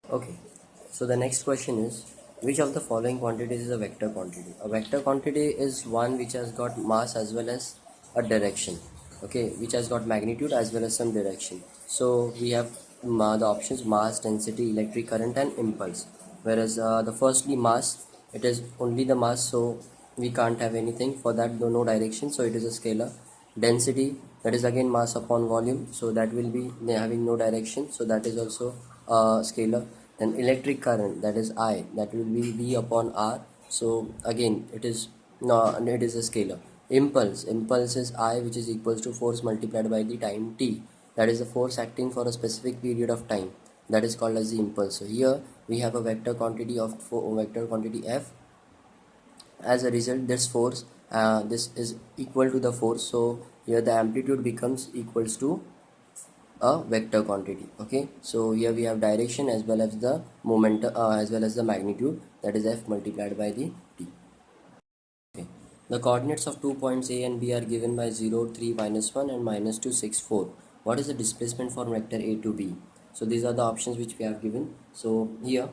Okay, so the next question is, which of the following quantities is a vector quantity? A vector quantity is one which has got mass as well as a direction, okay, which has got magnitude as well as some direction. So we have the options mass, density, electric current, and impulse. Whereas the firstly mass, it is only the mass, so we can't have anything for that, no direction, so it is a scalar. Density, that is again mass upon volume, so that will be having no direction, so that is also scalar. Then electric current, that is I, that will be V upon R, so again it is no, it is a scalar. Impulse is I, which is equals to force multiplied by the time t, that is the force acting for a specific period of time, that is called as the impulse. So here we have a vector quantity of vector quantity F. As a result, this force, this is equal to the force, so here the amplitude becomes equals to a vector quantity. Okay, so here we have direction as well as the moment, as well as the magnitude, that is F multiplied by the t. Okay, the coordinates of 2 points A and B are given by 0, 3, -1 and -2, 6, 4. What is the displacement for vector A to B? So these are the options which we have given. So here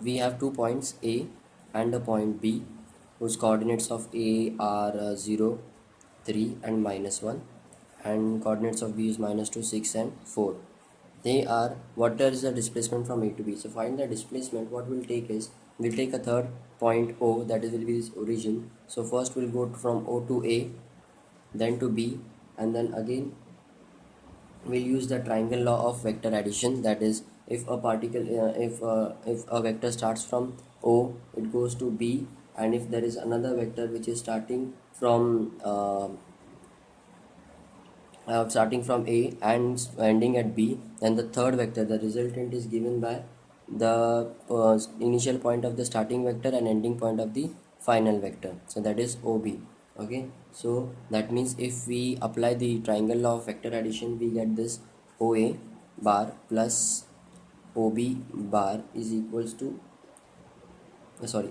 we have 2 points A and a point B whose coordinates of A are 0, 3 and -1, and coordinates of B is -2, 6 and 4. They are, what is the displacement from A to B? So find the displacement. What we'll take is, we'll take a third point O, that is will be this origin. So first we'll go from O to A, then to B, and then again we'll use the triangle law of vector addition. That is, if a particle if a vector starts from O, it goes to B, and if there is another vector which is starting from A and ending at B, then the third vector, the resultant, is given by the initial point of the starting vector and ending point of the final vector, so that is OB. Okay, so that means if we apply the triangle law of vector addition, we get this OA bar plus OB bar is equals to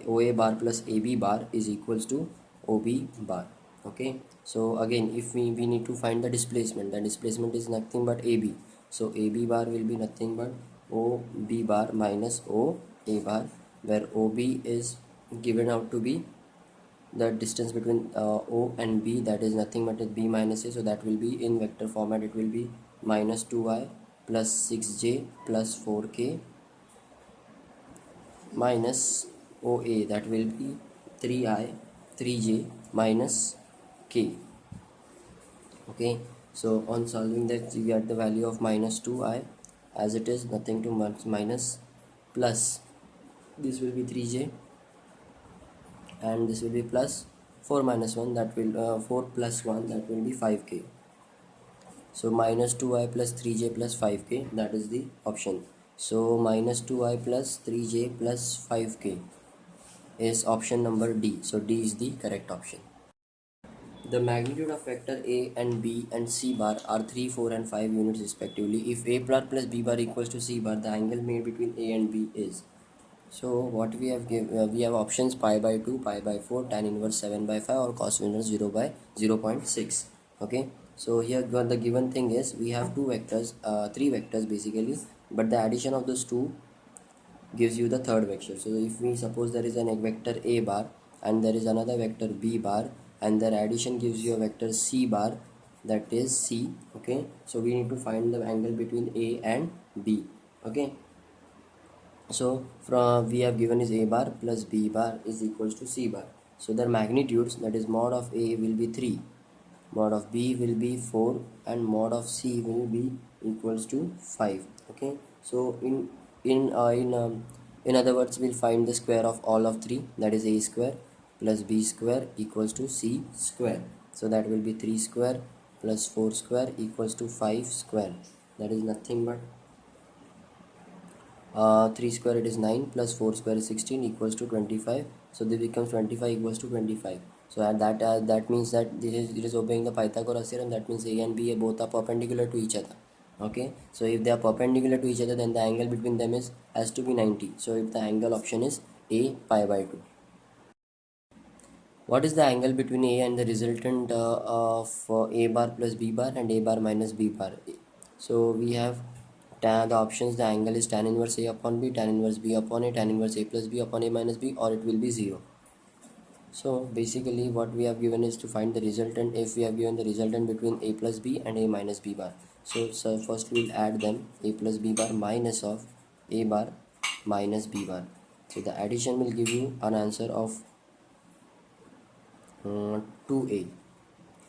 OA bar plus AB bar is equals to OB bar. Okay, so again, if we need to find the displacement is nothing but AB, so AB bar will be nothing but OB bar minus OA bar, where OB is given out to be the distance between O and B, that is nothing but B minus A, so that will be in vector format, it will be -2i plus 6j plus 4k minus OA, that will be 3i 3j minus k. Okay, so on solving that, you get the value of -2i, as it is nothing to minus, plus this will be 3j, and this will be plus 4 minus 1, that will 4 plus 1, that will be 5k. So -2i plus 3j plus 5k, that is the option. So -2i plus 3j plus 5k is option number D. So D is the correct option. The magnitude of vector A and B and C bar are 3, 4 and 5 units respectively. If A bar plus B bar equals to C bar, the angle made between A and B is. So what we have we have options pi by 2, pi by 4, tan inverse 7 by 5, or cos inverse 0 by 0.6. Okay, so here the given thing is, we have two vectors, three vectors basically, but the addition of those two gives you the third vector. So if we suppose there is a vector A bar and there is another vector B bar, and their addition gives you a vector C bar, that is C. Okay, so we need to find the angle between A and B. Okay, so from we have given is A bar plus B bar is equals to C bar. So their magnitudes, that is mod of A will be 3, mod of B will be 4, and mod of C will be equals to 5. Okay, so in other words, we'll find the square of all of 3, that is A square plus B square equals to C square. So that will be 3 square plus 4 square equals to 5 square, that is nothing but 3 square, it is 9, plus 4 square is 16 equals to 25. So this becomes 25 equals to 25. So at that means that it is obeying the Pythagoras theorem. That means A and B both are perpendicular to each other. Okay, so if they are perpendicular to each other, then the angle between them is has to be 90. So if the angle option is A, pi by 2. What is the angle between A and the resultant of A bar plus B bar and A bar minus B bar? So we have The options, the angle is tan inverse A upon B, tan inverse B upon A, tan inverse A plus B upon A minus B, or it will be 0. So basically what we have given is to find the resultant if we have given the resultant between A plus B and A minus B bar. So first we'll add them, A plus B bar minus of A bar minus B bar. So the addition will give you an answer of 2A.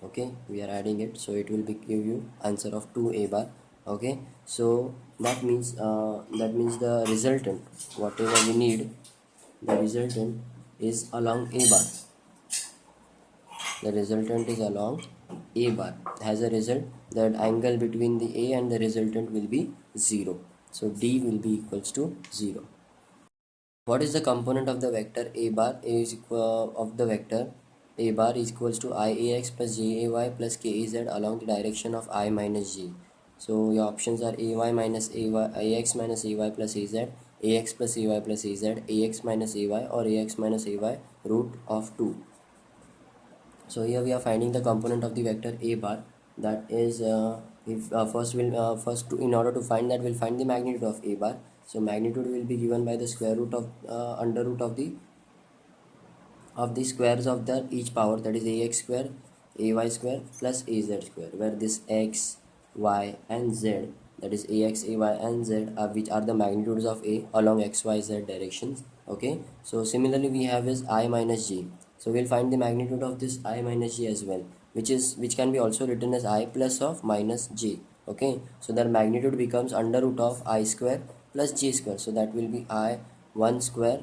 Okay, we are adding it, so it will be give you answer of 2A bar. Okay, so that means the resultant, whatever we need, the resultant is along A bar. The resultant is along A bar. Has a result that angle between the A and the resultant will be 0. So D will be equals to 0. What is the component of the vector A bar? A is equal of the vector A bar is equals to IAX plus JAY plus KAZ along the direction of I minus J. So your options are AY minus AY, AX minus AY plus AZ, AX plus AY plus AZ, AX minus AY, or AX minus AY root of 2. So here we are finding the component of the vector A bar, that is if first we'll in order to find that, we'll find the magnitude of A bar. So magnitude will be given by the square root of under root of the squares of the each power, that is ax square, ay square plus az square, where this x, y and z, that is ax, ay and z are which are the magnitudes of a along x, y, z directions. Okay, so similarly we have is I minus j. So we'll find the magnitude of this I minus j as well, which can be also written as I plus of minus j. Okay, so their magnitude becomes under root of I square plus j square, so that will be I 1 square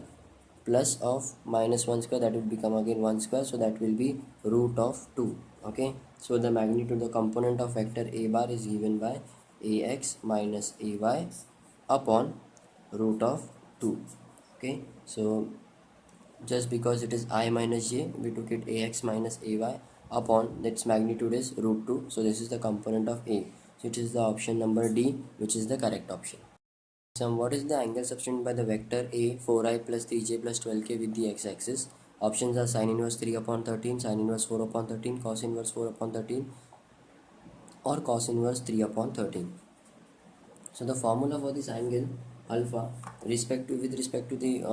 plus of minus 1 square, that will become again 1 square, so that will be root of 2. Okay, so the magnitude, the component of vector A bar is given by ax minus ay upon root of 2. Okay, so just because it is I minus j, we took it ax minus ay upon its magnitude is root 2, so this is the component of A. So it is the option number D, which is the correct option. What is the angle subtended by the vector A 4i plus 3j plus 12k with the x-axis? Options are sin inverse 3 upon 13, sin inverse 4 upon 13, cos inverse 4 upon 13, or cos inverse 3 upon 13. So the formula for this angle alpha with respect to the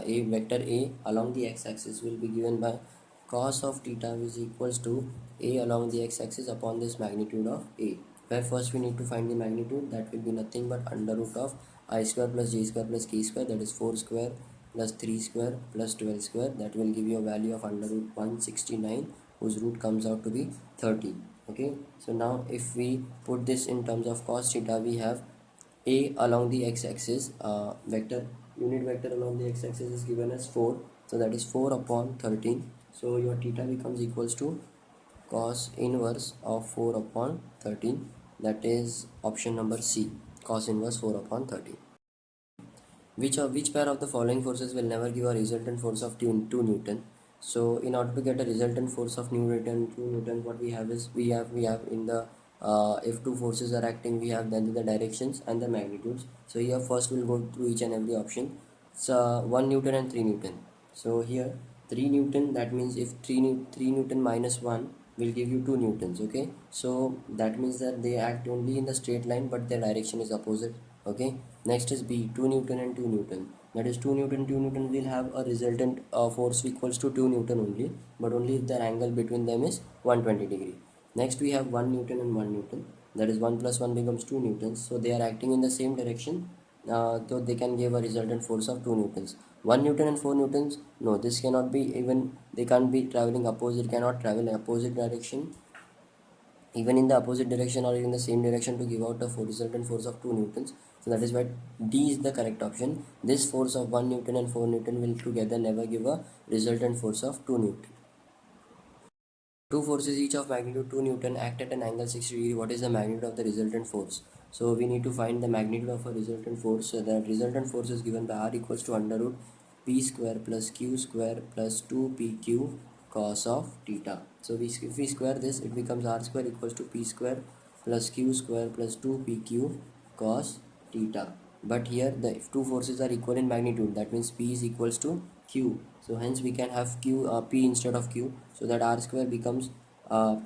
a vector A along the x-axis will be given by cos of theta, is equals to A along the x-axis upon this magnitude of A, where first we need to find the magnitude, that will be nothing but under root of I square plus j square plus k square, that is 4 square plus 3 square plus 12 square, that will give you a value of under root 169, whose root comes out to be 30. Okay, so now if we put this in terms of cos theta, we have A along the x-axis, vector unit vector along the x-axis is given as 4, so that is 4 upon 13. So your theta becomes equals to cos inverse of 4 upon 13, that is option number C, cos inverse 4 upon 13. Which pair of the following forces will never give a resultant force of 2 Newton? So in order to get a resultant force of 2 Newton, what we have is we have in the if two forces are acting, we have then the directions and the magnitudes. So here first we'll go through each and every option. So 1 Newton and 3 Newton. So here 3 Newton, that means if 3 Newton minus 1 will give you 2 Newtons. Okay, so that means that they act only in the straight line, but their direction is opposite. Okay, next is B, 2 Newton and 2 Newton, that is 2 Newton will have a resultant force equals to 2 Newton only, but only if their angle between them is 120 degree. Next we have 1 Newton and 1 Newton, that is 1 plus 1 becomes 2 Newtons, so they are acting in the same direction, so they can give a resultant force of 2 Newtons. 1 Newton and 4 Newtons, no, this cannot be, even they can't be traveling opposite, cannot travel in opposite direction, even in the opposite direction or in the same direction, to give out a resultant force of 2 Newtons. So that is why D is the correct option. This force of 1 Newton and 4 Newton will together never give a resultant force of 2 Newton. Two forces each of magnitude 2 Newton act at an angle 60 degree. What is the magnitude of the resultant force? So we need to find the magnitude of a resultant force. So that resultant force is given by R equals to under root P square plus Q square plus 2PQ cos of theta. So if we square this, it becomes R square equals to P square plus Q square plus 2PQ cos theta. But here the if two forces are equal in magnitude, that means P is equals to Q, so hence we can have P instead of Q, so that R square becomes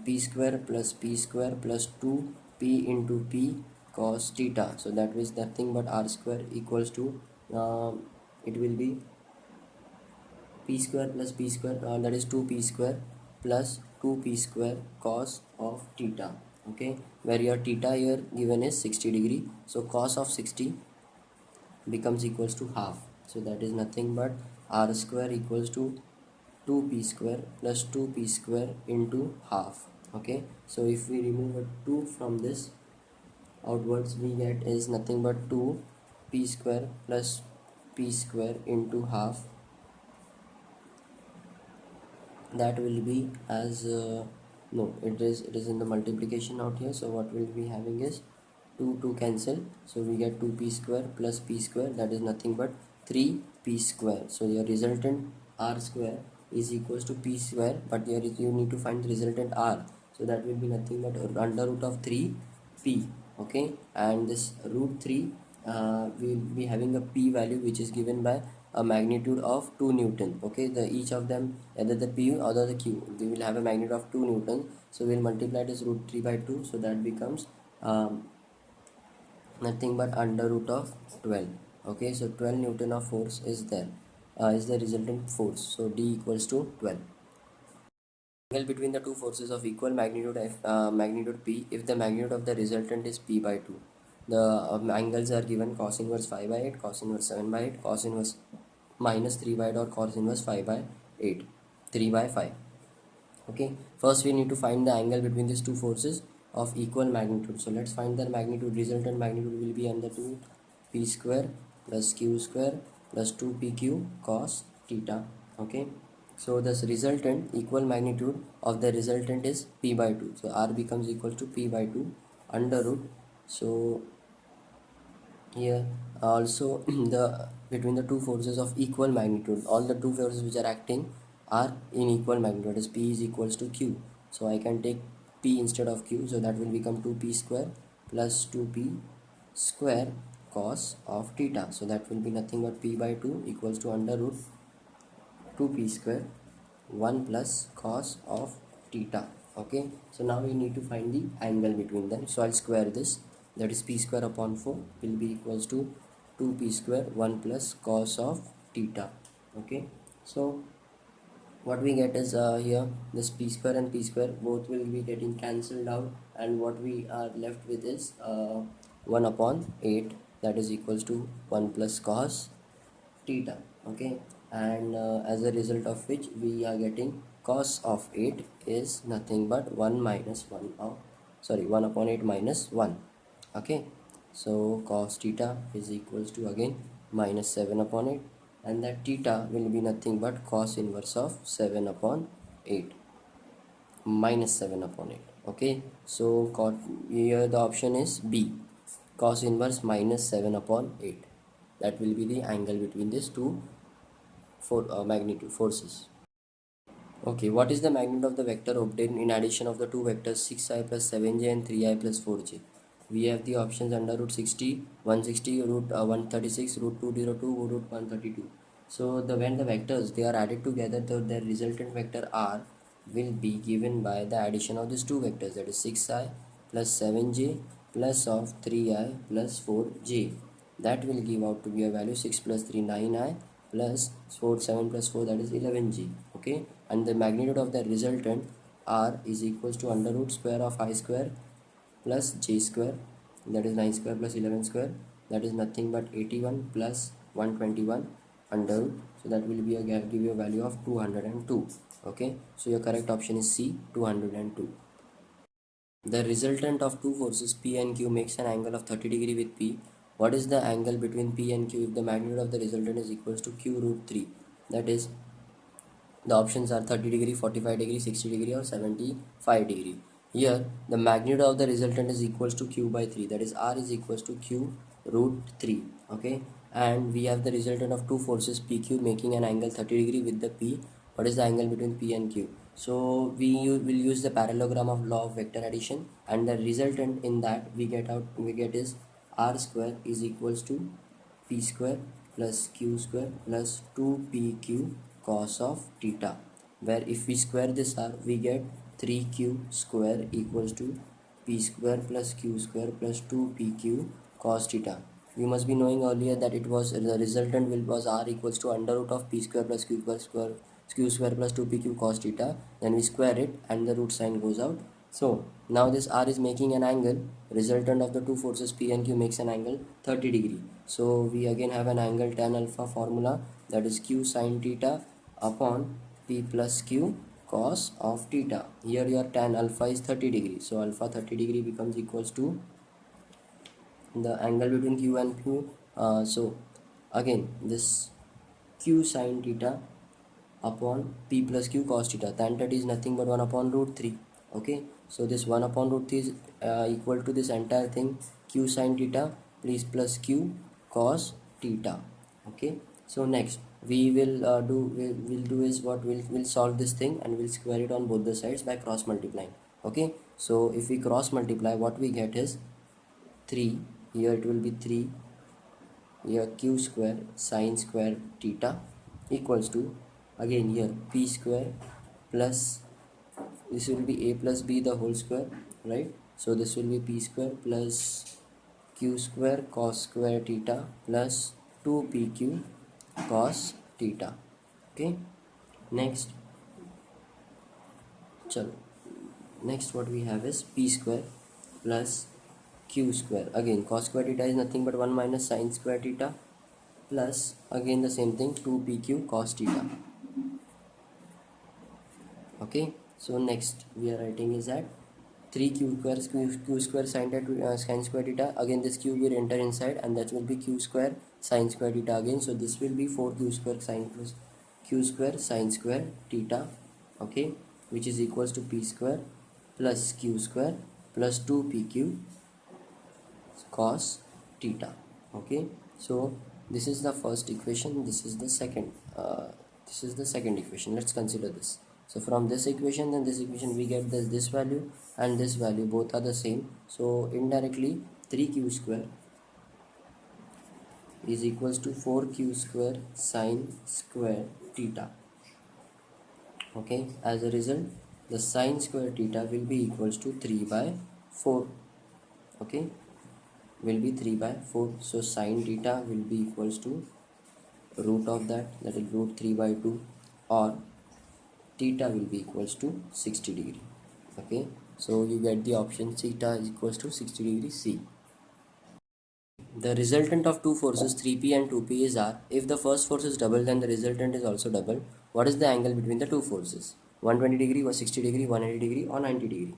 P square plus 2P into P cos theta. So that is nothing but r square equals to it will be p square plus p square, that is 2p square plus 2p square cos of theta. Okay, where your theta here given is 60 degree, so cos of 60 becomes equals to half. So that is nothing but r square equals to 2p square plus 2p square into half. Okay, so if we remove a 2 from this, outwards we get is nothing but 2p square plus p square into half. That will be as no, it is in the multiplication out here. So what we'll be having is 2 cancel, so we get 2p square plus p square, that is nothing but 3p square. So your resultant r square is equals to p square, but here you need to find the resultant r, so that will be nothing but under root of 3p. Okay, and this root 3 will be having a p value which is given by a magnitude of 2 Newton. Okay, the each of them, either the p or the q, they will have a magnitude of 2 Newton. So we'll multiply this root 3 by 2, so that becomes nothing but under root of 12. Okay, so 12 Newton of force is there, is the resultant force. So D equals to 12. Angle between the two forces of equal magnitude magnitude P if the magnitude of the resultant is P by 2. The angles are given: cos inverse 5 by 8, cos inverse 7 by 8, cos inverse minus 3 by 8, or cos inverse 5 by 8, 3 by 5. Okay, first we need to find the angle between these two forces of equal magnitude. So let's find their magnitude. Resultant magnitude will be under 2 p square plus q square plus 2 pq cos theta. Okay, so this resultant equal magnitude of the resultant is p by 2, so r becomes equal to p by 2 under root. So here also the between the two forces of equal magnitude, all the two forces which are acting are in equal magnitude, is p is equals to q. So I can take p instead of q, so that will become 2p square plus 2p square cos of theta. So that will be nothing but p by 2 equals to under root 2p square 1 plus cos of theta. Okay, so now we need to find the angle between them. So I'll square this, that is p square upon 4 will be equals to 2p square 1 plus cos of theta. Okay, so what we get is here this p square and p square both will be getting cancelled out, and what we are left with is 1 upon 8, that is equals to 1 plus cos theta. Okay, and as a result of which we are getting cos of 8 is nothing but 1 minus 1 of 1 upon 8 minus 1. Okay, so cos theta is equals to again minus 7 upon 8, and that theta will be nothing but cos inverse of 7 upon 8 minus 7 upon 8. Okay, so here the option is B, cos inverse minus 7 upon 8. That will be the angle between these two magnitude forces. Okay, what is the magnitude of the vector obtained in addition of the two vectors 6i plus 7j and 3i plus 4j? We have the options under root 60, 160, root 136, root 202, root 132. So when the vectors they are added together, the resultant vector r will be given by the addition of these two vectors, that is 6i plus 7j plus of 3i plus 4j. That will give out to be a value 6 plus 3 9i plus 4 7 plus 4, that is 11g. Okay, and the magnitude of the resultant r is equals to under root square of I square plus j square, that is 9 square plus 11 square, that is nothing but 81 plus 121 under root. So that will be give you a value of 202. Okay, so your correct option is C, 202. The resultant of two forces P and Q makes an angle of 30 degree with P. What is the angle between P and Q if the magnitude of the resultant is equals to Q root 3? That is, the options are 30 degree, 45 degree, 60 degree, or 75 degree. Here the magnitude of the resultant is equals to Q by 3, that is R is equals to Q root 3. Okay, and we have the resultant of two forces PQ making an angle 30 degree with the P. What is the angle between P and Q? So will use the parallelogram of law of vector addition, and the resultant in that we get is R square is equals to p square plus q square plus 2pq cos of theta, where if we square this r we get 3q square equals to p square plus q square plus 2pq cos theta. We must be knowing earlier that it was the resultant was r equals to under root of p square plus q square plus 2pq cos theta. Then we square it and the root sign goes out. So now this r is making an angle. Resultant of the two forces p and q makes an angle 30 degree. So we again have an angle tan alpha formula, that is q sin theta upon p plus q cos of theta. Here your tan alpha is 30 degree, so alpha 30 degree becomes equals to the angle between q and q. So again this q sin theta upon p plus q cos theta, tan theta is nothing but 1 upon root 3. Okay, so this 1 upon root 3 is equal to this entire thing, q sin theta please plus q cos theta. Okay, so next we will do is what we'll solve this thing and we'll square it on both the sides by cross multiplying. Okay, so if we cross multiply, what we get is 3, here it will be 3, here q square sin square theta equals to, again here p square plus, this will be a plus b the whole square, right? So this will be p square plus q square cos square theta plus 2pq cos theta. Okay, next, chalo, next what we have is p square plus q square, again cos square theta is nothing but 1 minus sin square theta plus again the same thing 2pq cos theta. Okay, so next we are writing is that 3q square q square sin square theta, again this q will enter inside and that will be q square sin square theta again, so this will be 4q square sin plus q square sin square theta. Okay, which is equals to p square plus q square plus 2pq cos theta. Okay, so this is the first equation, this is the second equation. Let's consider this. So from this equation and this equation we get this value and this value, both are the same, so indirectly 3q square is equals to 4q square sin square theta. Okay, as a result the sin square theta will be equals to 3 by 4. Okay, will be 3 by 4, so sin theta will be equals to root of that is root 3 by 2, or theta will be equals to 60 degree. Okay, so you get the option theta is equals to 60 degree C. The resultant of two forces 3p and 2p is r. If the first force is double, then the resultant is also double. What is the angle between the two forces? 120 degree or 60 degree, 180 degree or 90 degree.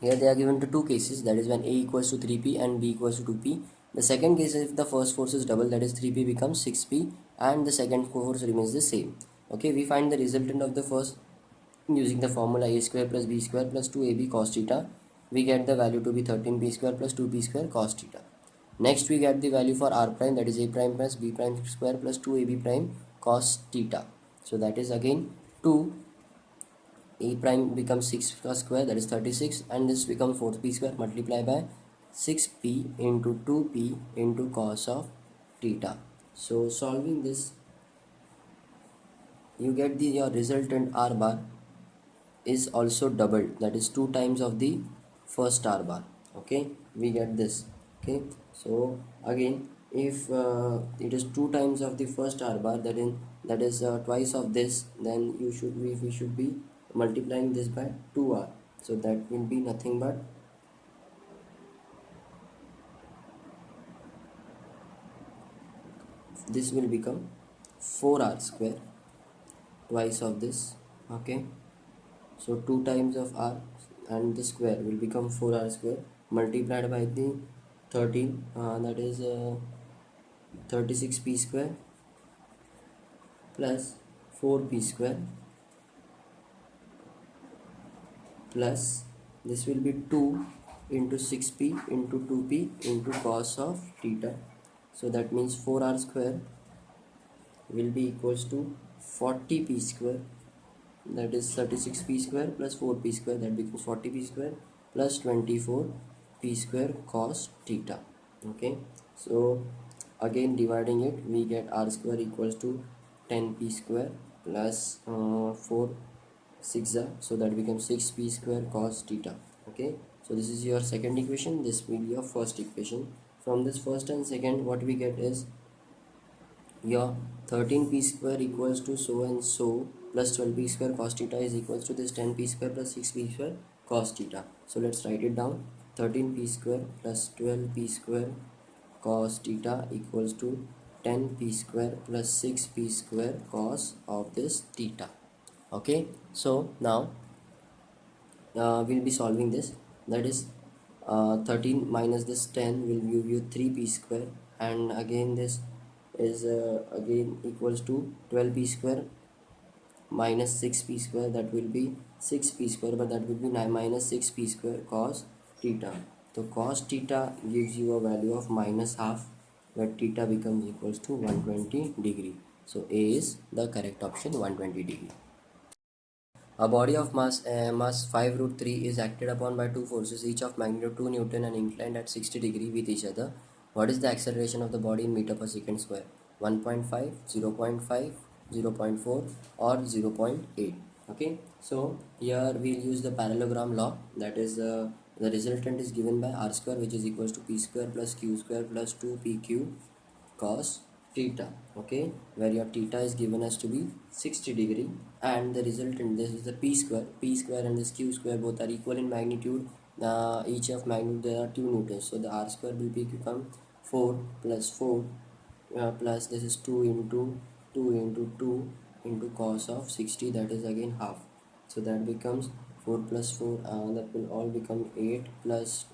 Here they are given to two cases, that is when a equals to 3p and b equals to 2p. The second case is if the first force is double, that is 3p becomes 6p and the second force remains the same. Okay, we find the resultant of the first using the formula a square plus b square plus 2ab cos theta. We get the value to be 13p square plus 2p square cos theta. Next we get the value for r prime, that is a prime plus b prime square plus 2ab prime cos theta. So that is again 2, a prime becomes 6 square, that is 36, and this becomes 4p square, multiply by 6p into 2p into cos of theta. So solving this, you get your resultant r bar is also doubled, that is 2 times of the first r bar. Okay, we get this. Okay, so again if it is 2 times of the first r bar, that is twice of this, then we should be multiplying this by 2r, so that will be nothing but this will become 4r square, twice of this. Okay, so 2 times of r and the square will become 4r square multiplied by the 13, that is 36p square plus 4p square plus this will be 2 into 6p into 2p into cos of theta. So that means 4r square will be equals to 40p square, that is 36p square plus 4p square, that becomes 40p square plus 24p square cos theta. Okay, so again dividing it, we get r square equals to 10p square plus 4 6, so that becomes 6p square cos theta. Okay, So this is your second equation, this will be your first equation. From this first and second, what we get is your 13p square equals to so and so plus 12p square cos theta is equals to this 10p square plus 6p square cos theta. So let's write it down. 13p square plus 12p square cos theta equals to 10p square plus 6p square cos of this theta. Okay, so now we'll be solving this. That is 13 minus this 10 will give you 3p square, and again this is again equals to 12p square minus 6p square, that will be 6p square, but that will be 9 minus 6p square cos theta. So cos theta gives you a value of minus half, where theta becomes equals to 120 degree. So A is the correct option, 120 degree. A body of mass 5 root 3 is acted upon by two forces, each of magnitude 2 Newton and inclined at 60 degree with each other. What is the acceleration of the body in meter per second square? 1.5, 0.5, 0.4 or 0.8. Okay, so here we'll use the parallelogram law. That is the resultant is given by r square, which is equals to p square plus q square plus 2pq cos theta. Okay, where your theta is given as to be 60 degree, and the resultant, this is the p square and this q square both are equal in magnitude. Each of magnitude there are 2 newtons, so the r square will become 4 plus 4 plus this is 2 into 2 into 2 into cos of 60, that is again half. So that becomes 4 plus 4, that will all become 8 plus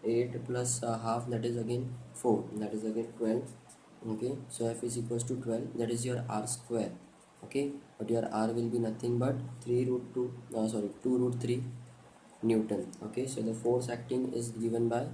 8 plus half, that is again 4, that is again 12. Okay, so f is equals to 12, that is your r square. Okay, but your r will be nothing but 3 root 2 2 root 3 Newton. Okay, so the force acting is given by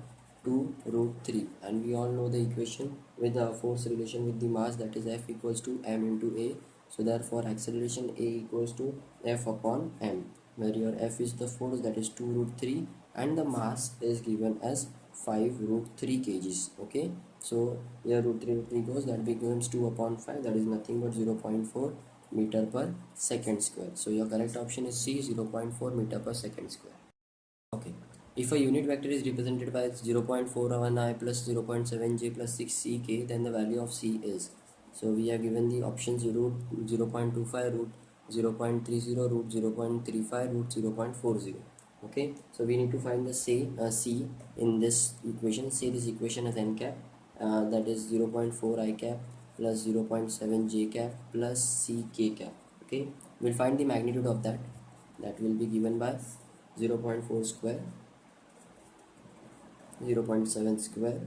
2 root 3, and we all know the equation with the force relation with the mass, that is F equals to m into a. So therefore acceleration A equals to F upon m, where your F is the force, that is 2 root 3, and the mass is given as 5 root 3 kgs. Okay, so here root 3 goes, that becomes 2 upon 5, that is nothing but 0.4 meter per second square. So your correct option is C, 0.4 meter per second square. Okay, if a unit vector is represented by 0.41i plus 0.7j plus 6ck, then the value of c is. So we have given the options root 0.25, root 0.30, root 0.35, root 0.40. Okay, so we need to find the c in this equation. Say this equation as n cap, that is 0.4 I cap plus 0.7 j cap plus c k cap. Okay, we'll find the magnitude of that. That will be given by 0.4 square, 0.7 square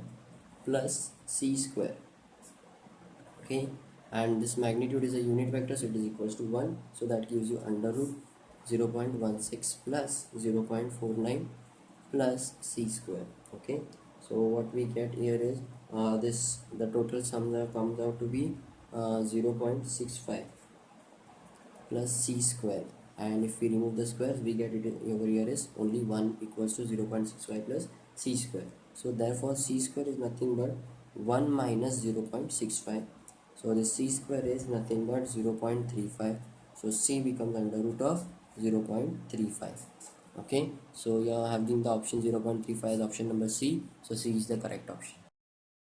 plus c square. Okay, and this magnitude is a unit vector, so it is equals to 1, so that gives you under root 0.16 plus 0.49 plus c square. Okay, so what we get here is this, the total sum comes out to be 0.65 plus c square, and if we remove the squares we get it over here is only 1 equals to 0.65 plus c square. So therefore c square is nothing but 1 minus 0.65, so the c square is nothing but 0.35, so c becomes under root of 0.35. Okay, so you are having the option 0.35 as option number C, so C is the correct option.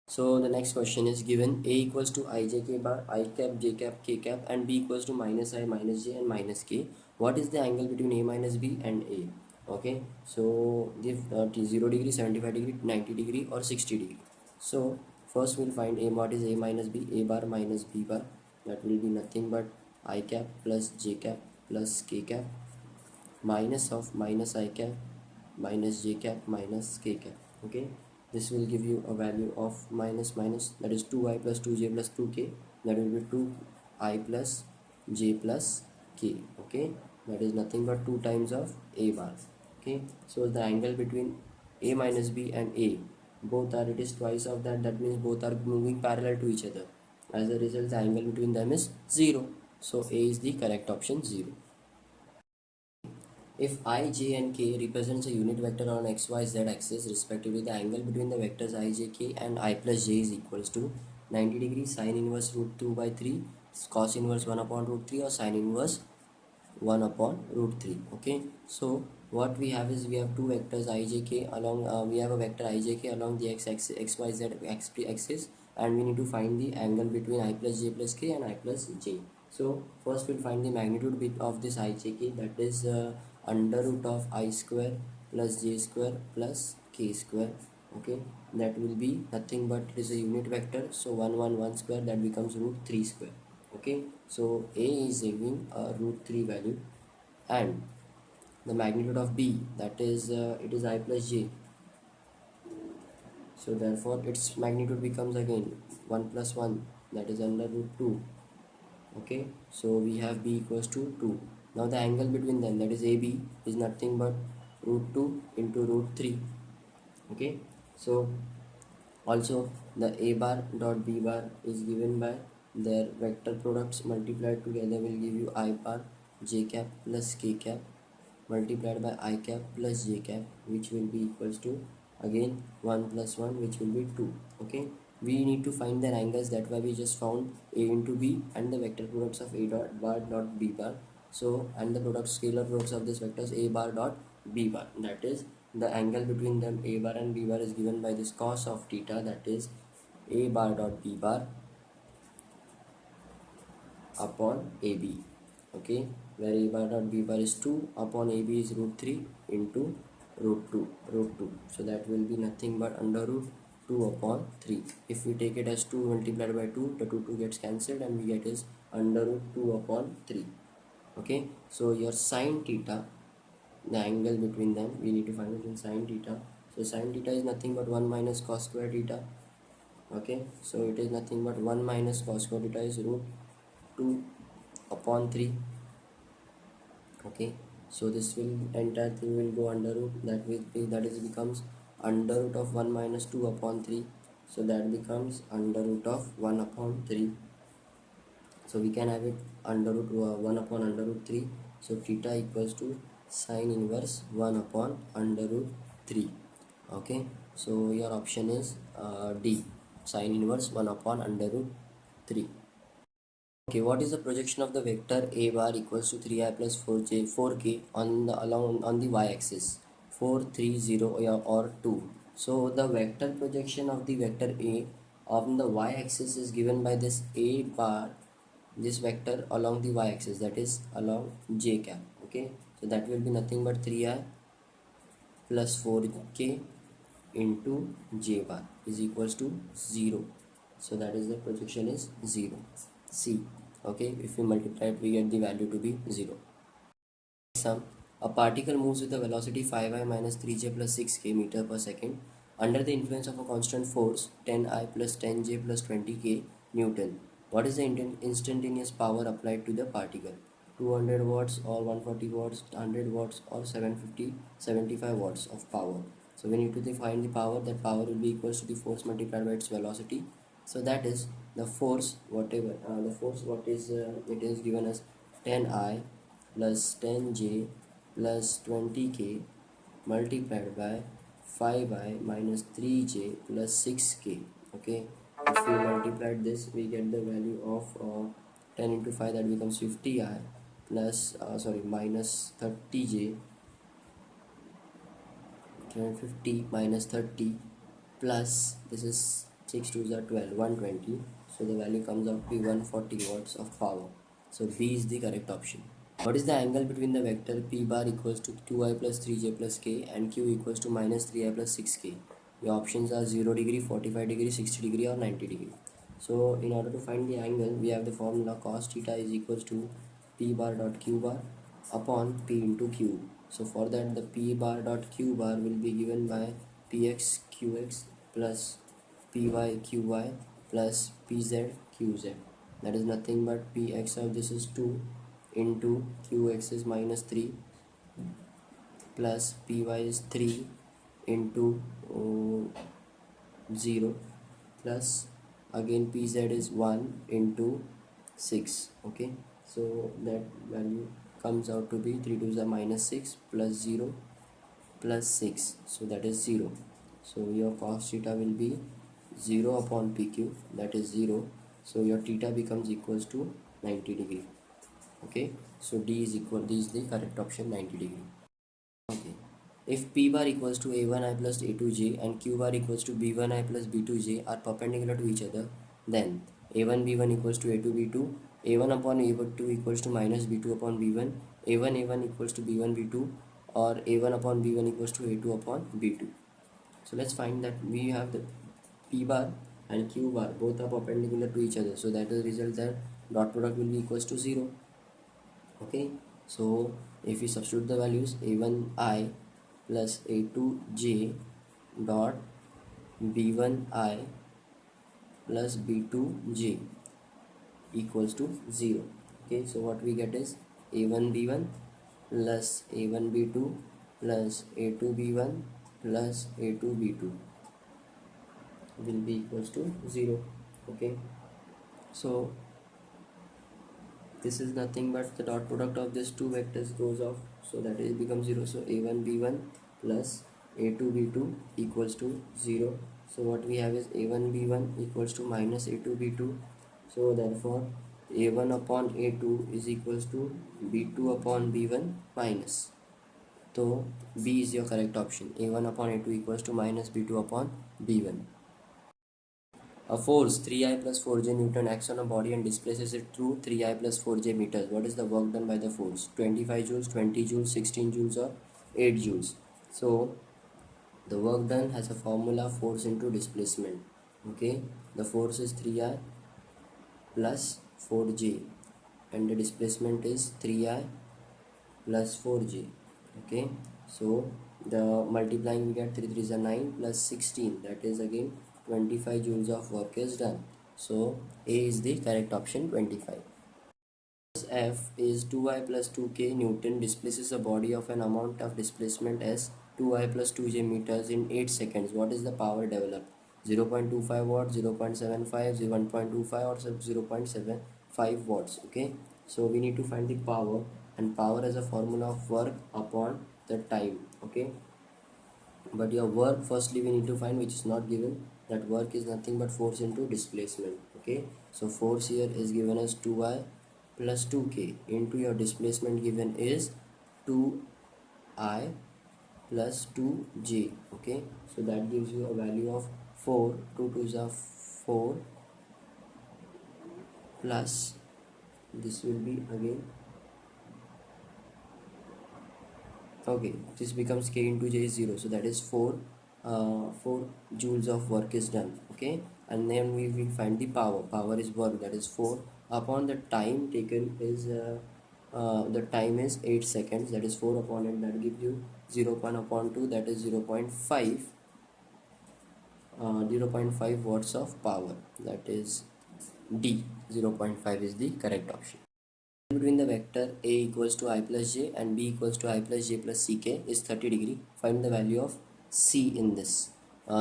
So the next question is given A equals to ijk bar, I cap, j cap, k cap, and B equals to minus I, minus j, and minus k. What is the angle between A minus B and A? Okay, so give 0 degree, 75 degree, 90 degree, or 60 degree. So first we'll find A. What is A minus B? A bar minus B bar, that will be nothing but I cap plus j cap plus k cap minus of minus I cap minus j cap minus k cap. Okay, this will give you a value of minus minus, that is 2i plus 2j plus 2k, that will be 2i plus j plus k. Okay, that is nothing but 2 times of A bar. Okay, so the angle between A minus B and A, both are, it is twice of that, that means both are moving parallel to each other. As a result, the angle between them is 0, so A is the correct option, 0. If I, j and k represents a unit vector on x, y, z axis respectively, the angle between the vectors I, j, k and I plus j is equals to 90 degrees sin inverse root 2 by 3, cos inverse 1 upon root 3, or sin inverse 1 upon root 3. Okay, so what we have is we have two vectors ijk along we have a vector ijk along the xyz axis, and we need to find the angle between I plus j plus k and I plus j. So first we'll find the magnitude bit of this ijk, that is under root of I square plus j square plus k square. Okay, that will be nothing but it is a unit vector, so 1 square, that becomes root 3 square. Okay, so a is giving a root 3 value, and the magnitude of b, that is it is I plus j, so therefore its magnitude becomes again 1 plus 1, that is under root 2. Okay, so we have b equals to 2. Now the angle between them, that is ab, is nothing but root 2 into root 3. Okay, so also the a bar dot b bar is given by their vector products multiplied together will give you I bar j cap plus k cap multiplied by I cap plus j cap, which will be equals to again 1 plus 1, which will be 2. Okay, we need to find their angles, that why we just found a into b and the vector products of a dot bar dot b bar. So and the product scalar products of this vectors a bar dot b bar, that is the angle between them a bar and b bar is given by this cos of theta, that is a bar dot b bar upon ab. Okay, where a bar dot b bar is 2 upon ab is root 3 into root 2, so that will be nothing but under root 2 upon 3. If we take it as 2 multiplied by 2, the 2 gets cancelled and we get is under root 2 upon 3. Okay, so your sine theta, the angle between them, we need to find it in sine theta. So sine theta is nothing but 1 minus cos square theta. Okay, so it is nothing but 1 minus cos square theta is root 2 upon 3. Okay, so this will entire thing will go under root, that will be, that is becomes under root of 1 minus 2 upon 3, so that becomes under root of 1 upon 3. So we can have it under root 1 upon under root 3. So theta equals to sine inverse 1 upon under root 3. Okay, so your option is D, sine inverse 1 upon under root 3. Okay, what is the projection of the vector a bar equals to 3i plus 4k on the along on the y-axis 4 3 0 or 2? So the vector projection of the vector a on the y-axis is given by this a bar, this vector along the y-axis, that is along j cap. Okay, so that will be nothing but 3i plus 4k into j bar is equals to 0. So that is the projection is 0. C. Okay, if we multiply it, we get the value to be 0. Sum. A particle moves with a velocity 5i minus 3j plus 6k meter per second under the influence of a constant force 10i plus 10j plus 20k Newton. What is the instantaneous power applied to the particle? 200 watts or 140 watts, 100 watts or 75 watts of power. So we need to find the power. That power will be equals to the force multiplied by its velocity. So that is the force, whatever the force, what is it is given as 10i plus 10j plus 20k multiplied by 5i minus 3j plus 6k. Okay, if we multiply this, we get the value of 10 into 5, that becomes 50i plus minus 30j, 50 minus 30 plus this is 6 2s are 12, 120. So the value comes out to be 140 watts of power. So B is the correct option. What is the angle between the vector p bar equals to 2i plus 3j plus k and q equals to minus 3i plus 6k? Your options are 0 degree, 45 degree, 60 degree or 90 degree. So in order to find the angle, we have the formula cos theta is equals to p bar dot q bar upon p into q. So for that, the p bar dot q bar will be given by px qx plus py qy plus pz qz. That is nothing but px of this is 2 into qx is minus 3 plus py is 3 into 0 plus again pz is 1 into 6. Okay, so that value comes out to be 3 2s are minus 6 plus 0 plus 6, so that is 0. So your cos theta will be 0 upon pq, that is 0. So your theta becomes equals to 90 degree. Okay, so D is the correct option, 90 degree. Okay, if p bar equals to a1i plus a2j and q bar equals to b1i plus b2j are perpendicular to each other, then a1 b1 equals to a2 b2, a1 upon a2 equals to minus b2 upon b1, a1 a1 equals to b1 b2, or a1 upon b1 equals to a2 upon b2. So let's find that we have the p bar and q bar both are perpendicular to each other, so that is the result that dot product will be equals to 0. Okay, so if we substitute the values, a1i plus a2j dot b1i plus b2j equals to 0. Okay, so what we get is a1 b1 plus a1 b2 plus a2 b1 plus a2 b2 will be equals to 0. Okay, so this is nothing but the dot product of these two vectors goes off, so that is becomes 0. So a1 b1 plus a2 b2 equals to 0. So what we have is a1 b1 equals to minus a2 b2, so therefore a1 upon a2 is equals to b2 upon b1 minus. So B is your correct option. A1 upon A2 equals to minus B2 upon B1. A force 3I plus 4J Newton acts on a body and displaces it through 3I plus 4J meters. What is the work done by the force? 25 joules, 20 joules, 16 joules, or 8 joules. So the work done has a formula, force into displacement. Okay, the force is 3I plus 4J and the displacement is 3I plus 4J. Okay, so the multiplying we get 3 3 is 9 plus 16, that is again 25 joules of work is done. So A is the correct option, 25. F is 2I plus 2k Newton displaces a body of an amount of displacement as 2I plus 2j meters in 8 seconds. What is the power developed? 0.25 watts, 0.75, 1.25 or 0.75 watts. Okay, so we need to find the power, and power is a formula of work upon the time. Okay, but your work firstly we need to find, which is not given. That work is nothing but force into displacement. Okay, so force here is given as 2I plus 2k into your displacement given is 2I plus 2j. Okay, so that gives you a value of 4. 2 2s are 4 plus this will be again, okay, this becomes k into j is 0, so that is 4 joules of work is done. Okay, and then we will find the power is work, that is 4 upon the time taken is the time is 8 seconds, that is 4 upon it, that gives you 0 upon 2, that is 0.5 0.5 watts of power, that is D. 0.5 is the correct option. Between the vector a equals to I plus j and b equals to I plus j plus ck is 30 degree. Find the value of c in this.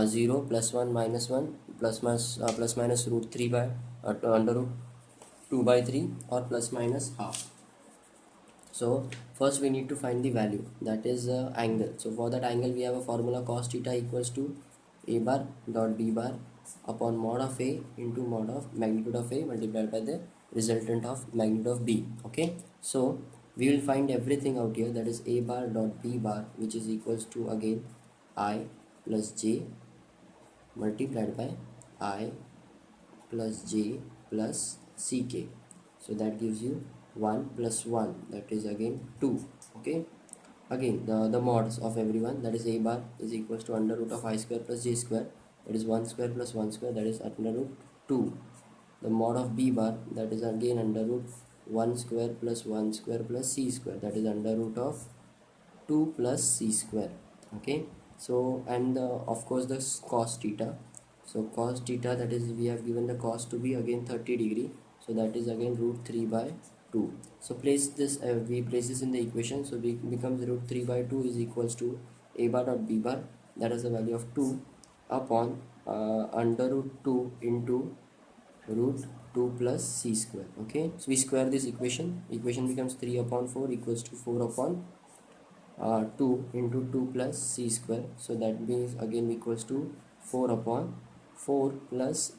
0 plus 1 minus 1 plus minus root 3 by under root 2 by 3 or plus minus half. So first we need to find the value, that is angle. So for that angle we have a formula, cos theta equals to a bar dot b bar upon mod of a into mod of magnitude of a multiplied by the resultant of magnitude of b. Okay, so we will find everything out here, that is a bar dot b bar, which is equals to again I plus j multiplied by I plus j plus ck. So that gives you 1 plus 1, that is again 2. Okay, again the mods of everyone, that is a bar is equals to under root of I square plus j square, that is 1 square plus 1 square, that is under root 2. The mod of b bar, that is again under root 1 square plus 1 square plus c square, that is under root of 2 plus c square. Okay, so and of course the cos theta. So cos theta, that is we have given the cos to be again 30 degree, so that is again root 3 by 2. So place this, we place this in the equation, so it becomes root 3 by 2 is equals to a bar dot b bar, that is the value of 2 upon under root 2 into root 2 plus c square. Okay, so we square this equation becomes 3 upon 4 equals to 4 upon 2 into 2 plus c square, so that means again equals to 4 upon 4 plus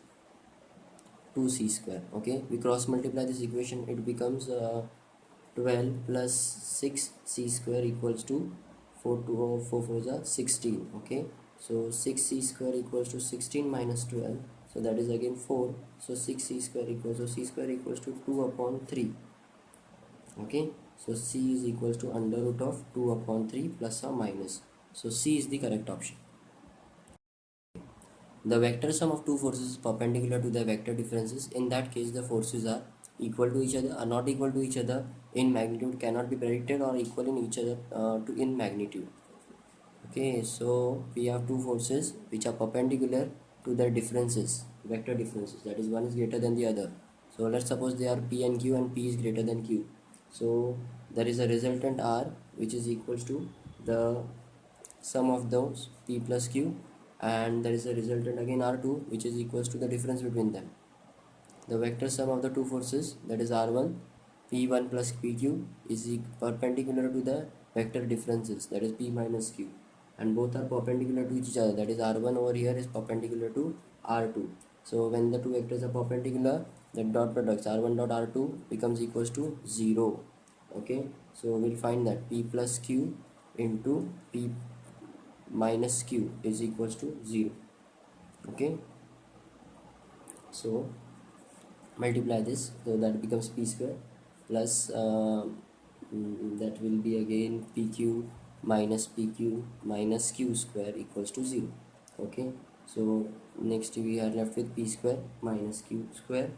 2c square. Okay, we cross multiply this equation, it becomes 12 plus 6c square equals to 4 2 4 4 are 16. Okay, so 6c square equals to 16 minus 12, so that is again 4. So 6c square equals to c square equals to 2 upon 3. Okay, so c is equals to under root of 2 upon 3 plus or minus. So c is the correct option. The vector sum of two forces is perpendicular to their vector differences. In that case, the forces are equal to each other, are not equal to each other in magnitude, cannot be predicted, or equal in each other in magnitude. Okay, so we have two forces which are perpendicular to their differences, vector differences. That is, one is greater than the other. So let's suppose they are P and Q, and P is greater than Q. So there is a resultant R which is equals to the sum of those P plus Q, and there is a resultant again R2 which is equals to the difference between them. The vector sum of the two forces, that is R1 P1 plus PQ, is perpendicular to the vector differences, that is P minus Q, and both are perpendicular to each other, that is R1 over here is perpendicular to R2. So when the two vectors are perpendicular, the dot products R1 dot R2 becomes equals to 0. Okay, so we'll find that P plus Q into P minus Q is equals to 0. Okay, so multiply this, so that becomes p square plus that will be again pq minus pq minus q square equals to 0. Okay, so next we are left with p square minus q square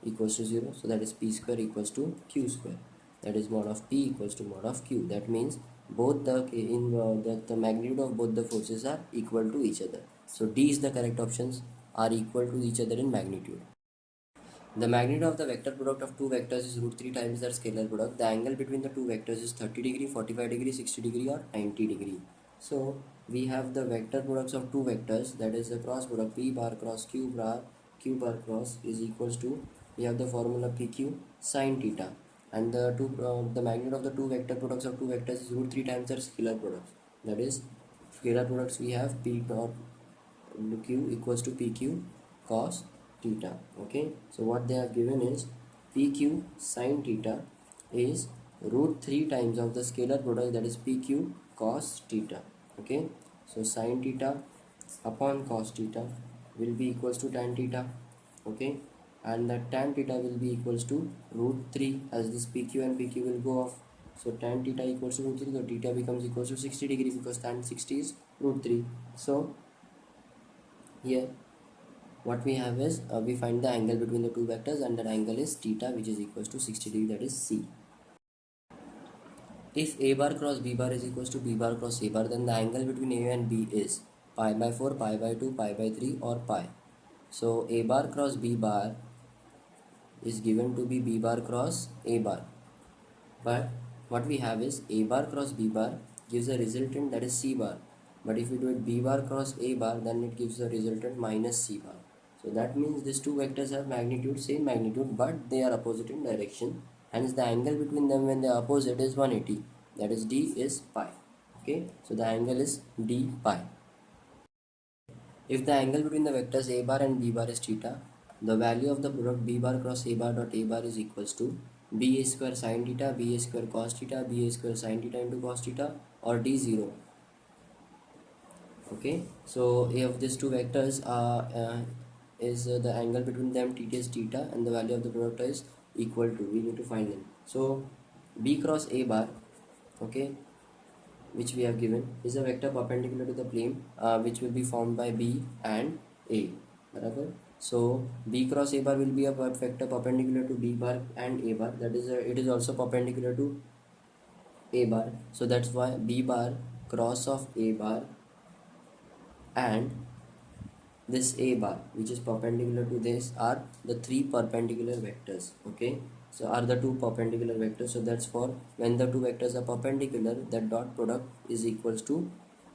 equals to 0. So that is p square equals to q square, that is mod of p equals to mod of q. That means both the magnitude of both the forces are equal to each other. So D is the correct options, are equal to each other in magnitude. The magnitude of the vector product of two vectors is root 3 times their scalar product. The angle between the two vectors is 30 degree, 45 degree, 60 degree, or 90 degree. So we have the vector products of two vectors, that is the cross product p bar cross q bar cross is equals to, we have the formula pq sine theta, and the magnitude of the two vector products of two vectors is root 3 times their scalar products. That is, scalar products we have p dot q equals to pq cos theta. Okay, so what they have given is pq sin theta is root 3 times of the scalar product, that is pq cos theta. Okay, so sin theta upon cos theta will be equals to tan theta. Okay, and the tan theta will be equals to root 3, as this pq and pq will go off. So tan theta equals to root 3, so theta becomes equals to 60 degree, because tan 60 is root 3. So here what we have is we find the angle between the two vectors, and that angle is theta, which is equals to 60 degree, that is C. If a bar cross b bar is equals to b bar cross a bar, then the angle between a and b is pi by 4, pi by 2, pi by 3, or pi. So a bar cross b bar is given to be b bar cross a bar, but what we have is a bar cross b bar gives a resultant, that is c bar, but if we do it b bar cross a bar, then it gives the resultant minus c bar. So that means these two vectors have magnitude, same magnitude, but they are opposite in direction, hence the angle between them when they are opposite is 180, that is d is pi. Okay, so the angle is d pi. If the angle between the vectors a bar and b bar is theta, the value of the product b bar cross a bar dot a bar is equals to b a square sin theta, b a square cos theta, b a square sin theta into cos theta, or d0. Okay, so if these two vectors is the angle between them theta is theta, and the value of the product is equal to, we need to find them. So b cross a bar, okay, which we have given, is a vector perpendicular to the plane which will be formed by b and a. Barabar? So b cross a bar will be a vector perpendicular to b bar and a bar, that is it is also perpendicular to a bar, so that's why b bar cross of a bar and this a bar which is perpendicular to this are the three perpendicular vectors. Okay, so are the two perpendicular vectors, so that's for when the two vectors are perpendicular, that dot product is equals to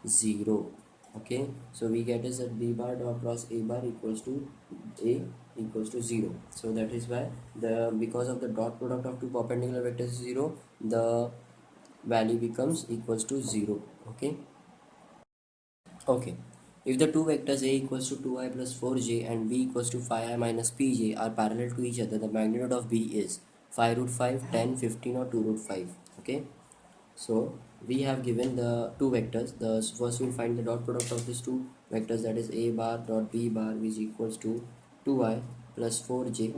0. Okay, so we get is that b bar dot cross a bar equals to a equals to 0. So that is why the, because of the dot product of two perpendicular vectors is 0, the value becomes equals to 0. Okay. Okay, if the two vectors a equals to 2i plus 4j and b equals to 5i minus pj are parallel to each other, the magnitude of b is 5 root 5, 10, 15, or 2 root 5. Okay, so we have given the two vectors. The first we'll find the dot product of these two vectors, that is a bar dot b bar, which equals to 2i plus 4j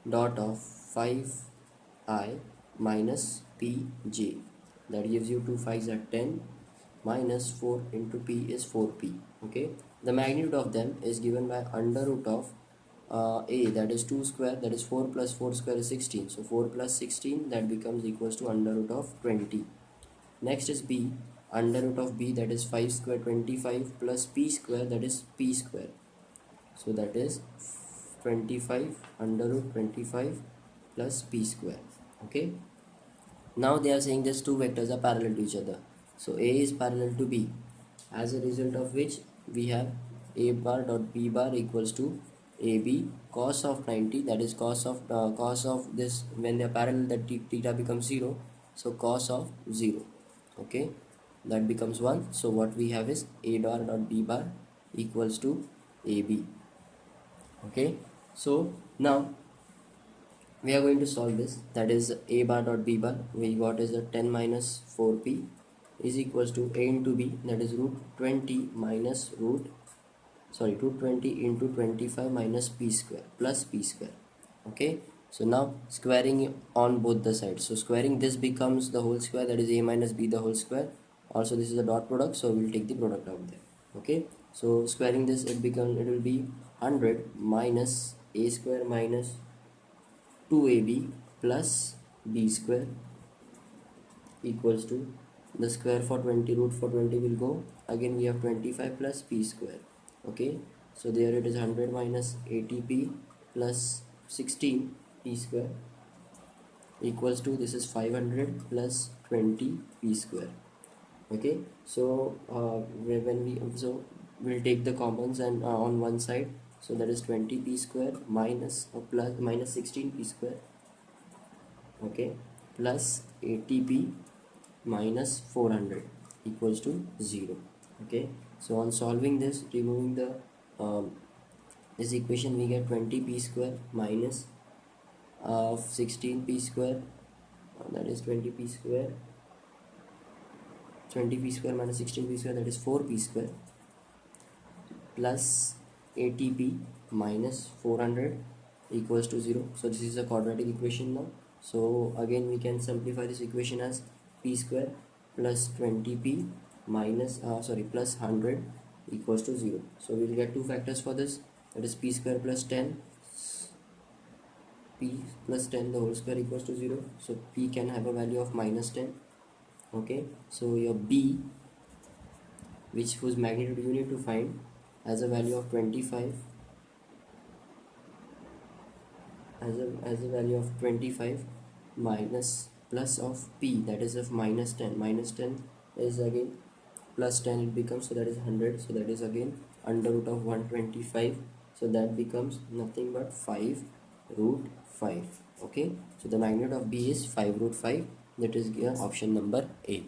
dot of 5i minus pj. That gives you 2 5s are 10 minus 4 into p is 4p. Okay, the magnitude of them is given by under root of a, that is 2 square, that is 4 plus 4 square is 16, so 4 plus 16, that becomes equals to under root of 20. Next is b, under root of b, that is 5 square 25 plus p square, that is p square, so that is 25 under root 25 plus p square. Okay, now they are saying these two vectors are parallel to each other, so a is parallel to b, as a result of which we have a bar dot b bar equals to ab cos of 90, that is cos of this, when they are parallel, that theta becomes 0, so cos of 0. Okay, that becomes 1, so what we have is a bar dot b bar equals to ab. Okay, so now we are going to solve this, that is a bar dot b bar, we got is a 10 minus 4p is equals to a into b, that is root 20 minus root 220 into 25 minus p square plus p square. Okay, so now squaring on both the sides, so squaring this becomes the whole square, that is a minus b the whole square, also this is a dot product, so we'll take the product out there. Okay, so squaring this, it will be 100 minus a square minus 2ab plus b square equals to, the square for 20, root for 20 will go, again we have 25 plus p square. Okay, so there it is 100 minus 80p plus 16 p square equals to, this is 500 plus 20 p square. Okay, so we'll take the commons and on one side, so that is 20 p square minus plus minus 16 p square. Okay, plus 80p minus 400 equals to 0. Okay, so on solving this, removing the this equation, we get 20p square minus of 16p square, that is 20p square, 20p square minus 16p square, that is 4p square, plus 80p minus 400 equals to 0. So this is a quadratic equation now, so again we can simplify this equation as p square plus 20p minus plus 100 equals to 0. So we will get two factors for this, that is p square plus 10, p plus 10 the whole square equals to 0, so p can have a value of minus 10. Okay, so your b, whose magnitude you need to find, has a value of 25, as a value of 25 minus plus of p, that is of minus 10. Minus 10 is again plus 10, it becomes, so that is 100, so that is again under root of 125, so that becomes nothing but 5 root 5. Okay, so the magnitude of b is 5 root 5, that is option number A.